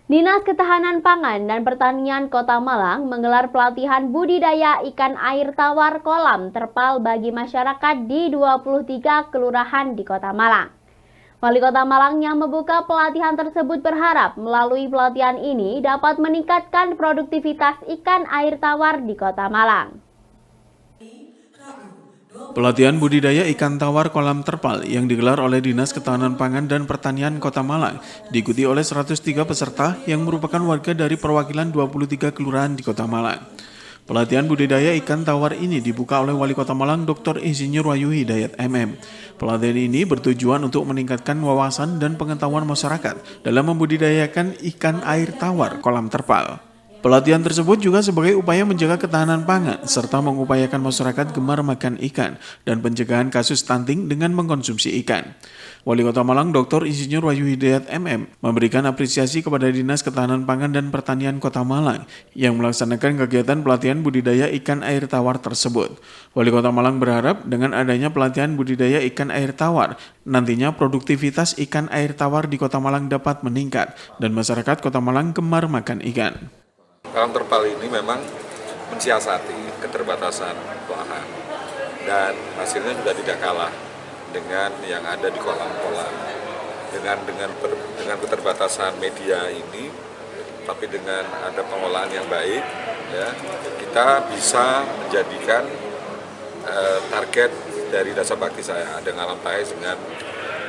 Dinas Ketahanan Pangan dan Pertanian Kota Malang menggelar pelatihan budidaya ikan air tawar kolam terpal bagi masyarakat di 23 kelurahan di Kota Malang. Wali Kota Malang yang membuka pelatihan tersebut berharap melalui pelatihan ini dapat meningkatkan produktivitas ikan air tawar di Kota Malang. Pelatihan budidaya ikan tawar kolam terpal yang digelar oleh Dinas Ketahanan Pangan dan Pertanian Kota Malang diikuti oleh 103 peserta yang merupakan warga dari perwakilan 23 kelurahan di Kota Malang. Pelatihan budidaya ikan tawar ini dibuka oleh Wali Kota Malang Dr. Insinyur Wahyu Hidayat MM. Pelatihan ini bertujuan untuk meningkatkan wawasan dan pengetahuan masyarakat dalam membudidayakan ikan air tawar kolam terpal. Pelatihan tersebut juga sebagai upaya menjaga ketahanan pangan serta mengupayakan masyarakat gemar makan ikan dan pencegahan kasus stunting dengan mengkonsumsi ikan. Wali Kota Malang Dr. Insinyur Wahyu Hidayat MM memberikan apresiasi kepada Dinas Ketahanan Pangan dan Pertanian Kota Malang yang melaksanakan kegiatan pelatihan budidaya ikan air tawar tersebut. Wali Kota Malang berharap dengan adanya pelatihan budidaya ikan air tawar, nantinya produktivitas ikan air tawar di Kota Malang dapat meningkat dan masyarakat Kota Malang gemar makan ikan. Kolam terpal ini memang mensiasati keterbatasan lahan dan hasilnya juga tidak kalah dengan yang ada di kolam-kolam. Dengan keterbatasan media ini, tapi dengan ada pengolahan yang baik, ya, kita bisa menjadikan target dari dasar bakti saya ada ngalam Pais dengan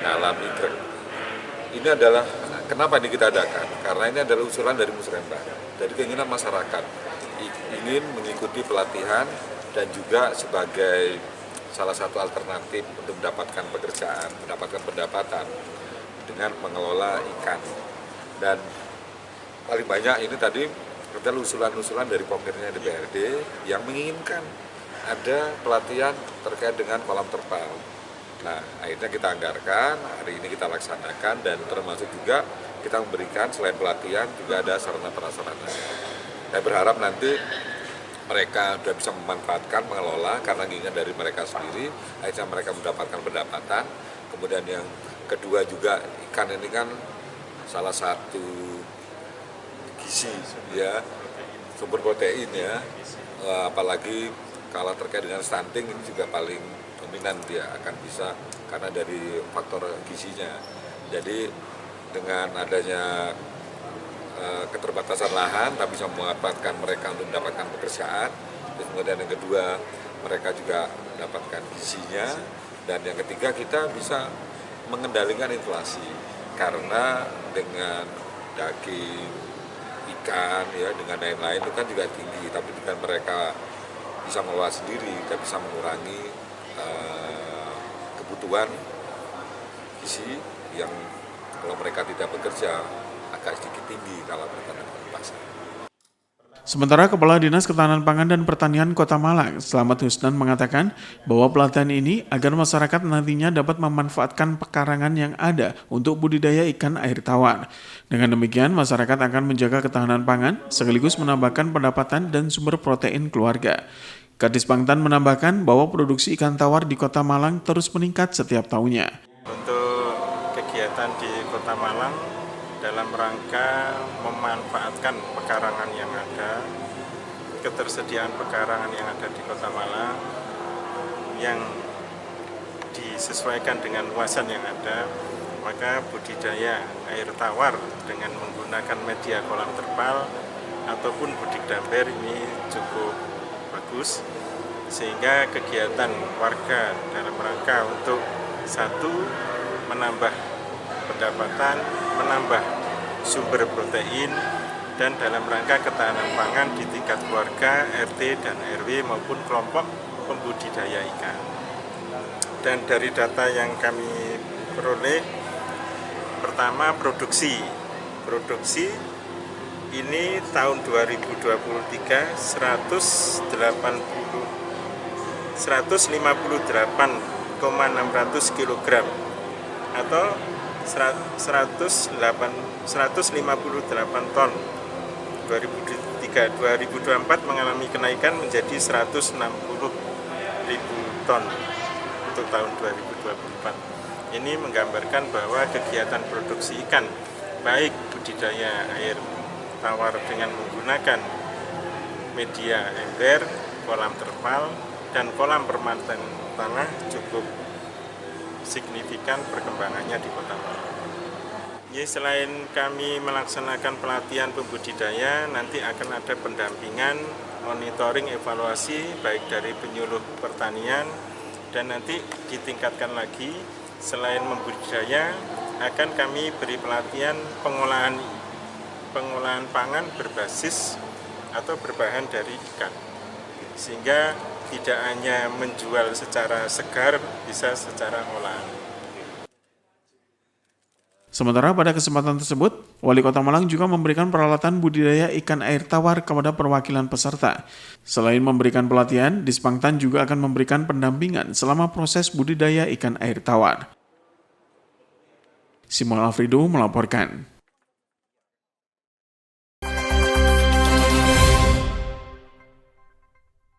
ngalam Igrek. Ini adalah kenapa ini kita adakan? Karena ini adalah usulan dari Musrembang. Dari keinginan masyarakat ingin mengikuti pelatihan dan juga sebagai salah satu alternatif untuk mendapatkan pekerjaan, mendapatkan pendapatan dengan mengelola ikan. Dan paling banyak ini tadi adalah usulan-usulan dari pemerintah DPRD yang menginginkan ada pelatihan terkait dengan kolam terpal. Nah, akhirnya kita anggarkan, hari ini kita laksanakan dan termasuk juga kita memberikan selain pelatihan juga ada sarana prasarana. Saya berharap nanti mereka sudah bisa memanfaatkan, mengelola karena keinginan dari mereka sendiri, akhirnya mereka mendapatkan pendapatan. Kemudian yang kedua juga ikan ini kan salah satu gizi ya, sumber protein ya, apalagi kalau terkait dengan stunting ini juga paling dominan dia akan bisa karena dari faktor gizinya. Jadi dengan adanya keterbatasan lahan, tapi bisa memanfaatkan mereka untuk mendapatkan pekerjaan. Terus kemudian yang kedua, mereka juga mendapatkan gizinya. Dan yang ketiga, kita bisa mengendalikan inflasi. Karena dengan daging, ikan, ya dengan lain-lain itu kan juga tinggi. Tapi dengan mereka bisa mengelola sendiri, kita bisa mengurangi kebutuhan gizi yang kalau mereka tidak bekerja agak sedikit tinggi kalau mereka di pasar. Sementara Kepala Dinas Ketahanan Pangan dan Pertanian Kota Malang, Slamet Husnan mengatakan bahwa pelatihan ini agar masyarakat nantinya dapat memanfaatkan pekarangan yang ada untuk budidaya ikan air tawar. Dengan demikian, masyarakat akan menjaga ketahanan pangan sekaligus menambahkan pendapatan dan sumber protein keluarga. Kadis Pangtan menambahkan bahwa produksi ikan tawar di Kota Malang terus meningkat setiap tahunnya. Untuk kegiatan di Kota Malang dalam rangka memanfaatkan pekarangan yang ada, ketersediaan pekarangan yang ada di Kota Malang yang disesuaikan dengan luasan yang ada, maka budidaya air tawar dengan menggunakan media kolam terpal ataupun budik damper ini cukup bagus, sehingga kegiatan warga dalam rangka untuk satu menambah pendapatan, menambah sumber protein, dan dalam rangka ketahanan pangan di tingkat keluarga, RT dan RW maupun kelompok pembudidaya ikan. Dan dari data yang kami peroleh, pertama produksi ini tahun 2023 158,600 kg atau 158 ton. 2024 mengalami kenaikan menjadi 160.000 ton untuk tahun 2024. Ini menggambarkan bahwa kegiatan produksi ikan baik budidaya air tawar dengan menggunakan media ember, kolam terpal, dan kolam permantan tanah cukup signifikan perkembangannya di Kota Malang. Selain kami melaksanakan pelatihan pembudidaya, nanti akan ada pendampingan, monitoring, evaluasi baik dari penyuluh pertanian, dan nanti ditingkatkan lagi selain membudidaya akan kami beri pelatihan pengolahan pangan berbasis atau berbahan dari ikan, sehingga tidak hanya menjual secara segar, bisa secara olahan. Sementara pada kesempatan tersebut, Wali Kota Malang juga memberikan peralatan budidaya ikan air tawar kepada perwakilan peserta. Selain memberikan pelatihan, Dispangtan juga akan memberikan pendampingan selama proses budidaya ikan air tawar. Simon Alfredo melaporkan.